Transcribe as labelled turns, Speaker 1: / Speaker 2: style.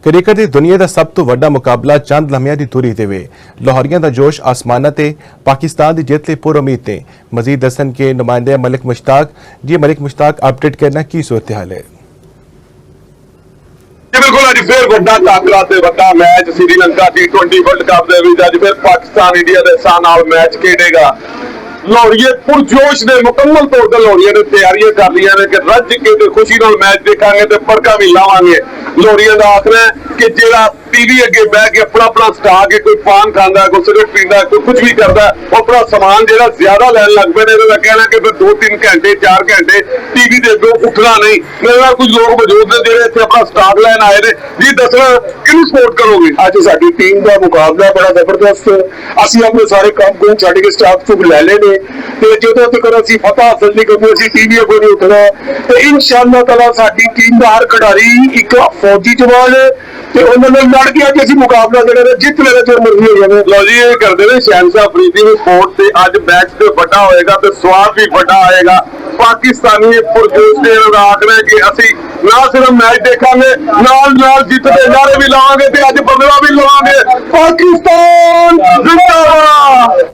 Speaker 1: Cricket की दुनिया का सब तो वड्डा मुकाबला चंद लम्हिਆਂ ਦੀ दूरी ते वे लाहौरियां दा जोश आसमाना ते पाकिस्तान की जीत ਲਈ पूरी उम्मीद ने मजीद दसन के नुमाइंदे मलिक मुश्ताक अपडेट करना की सूरत हाल है।
Speaker 2: बिल्कुल अज फिर वड्डा टाकरा ते वड्डा match Sri Lanka T20 world cup दे विच अज फिर पाकिस्तान इंडिया दे नाल मैच खेडेगा। लाहौरिये पुरजोश ने मुकम्मल तौर पर लाहौरिये ने तैयारियां कर लिया ने कि रज के ते खुशी नाल मैच देखांगे ते पड़का भी लावांगे। लाहौरिये दा आखना है कि जेड़ा टीवी अगे बह के अपना अपना स्टा के कोई पान खांदा है, कोई सिगरेट पींदा है, कोई कुछ भी करदा है, वो अपना सामान जेड़ा ज्यादा लैन लग पे ने इहदा कहना कि फिर 2-3 घंटे 4 घंटे टीवी दे अगों उठना नहीं। मेरे नाल कुछ लोग मौजूद ने जेड़े इत्थे अपना स्टाक लैन आए ने। जी दसना किहनूं सपोर्ट करोगे?
Speaker 3: ਅੱਜ ਸਾਡੀ ਟੀਮ ਦਾ ਮੁਕਾਬਲਾ ਬੜਾ ਜ਼ਬਰਦਸਤ। ਅਸੀਂ ਆਪਣੇ ਸਾਰੇ ਕੰਮ ਕੋਲ ਛੱਡ ਕੇ ਸਟਾਫ ਤੋਂ ਲੈ ਲਏ ਨੇ ਤੇ ਜਦੋਂ ਤੱਕ ਅਸੀਂ ਫਤਹ ਹਾਸਲ ਨਹੀਂ ਕਰਨੀ ਅਸੀਂ ਟੀਵੀ ਅੱਗੇ ਨਹੀਂ ਉੱਠਣਾ ਤੇ ਇਨਸ਼ਾਅੱਲਾ ਤਾਲਾ ਸਾਡੀ ਟੀਮ ਦਾ ਹਰ ਖਿਡਾਰੀ ਇੱਕ ਫੌਜੀ ਜਵਾਨ ਹੈ ਤੇ ਉਹਨਾਂ ਨਾਲ ਲੜ ਕੇ ਅੱਜ ਅਸੀਂ ਮੁਕਾਬਲਾ ਜਿਹੜਾ ਜਿੱਤ ਲੈਣਾ ਜੋ ਮਰਜ਼ੀ ਹੋ ਜਾਵੇ।
Speaker 2: ਲਓ ਜੀ ਇਹ ਕਰਦੇ ਨੇ ਸ਼ਹਿਨशाह ਅਫਰੀਦੀ ਨੂੰ ਸਪੋਰਟ ਤੇ ਅੱਜ ਮੈਚ ਤੇ ਵੱਡਾ ਹੋਏਗਾ ਤੇ ਸਵਾਦ ਵੀ ਵੱਡਾ ਆਏਗਾ। ਪਾਕਿਸਤਾਨੀ ਪੁਰਜੋਸ਼ ਦੇ ਆਖਣਾ ਕਿ ਅਸੀਂ ਨਾ ਸਿਰਫ ਮੈਚ ਦੇਖਾਂਗੇ ਨਾਲ ਜਿੱਤ ਦੇ ਨਾਰੇ ਵੀ ਲਾਵਾਂਗੇ ਤੇ ਅੱਜ ਬਦਲਾ ਵੀ ਲਵਾਂਗੇ। ਪਾਕਿਸਤਾਨ ਜ਼ਿੰਦਾਬਾਦ।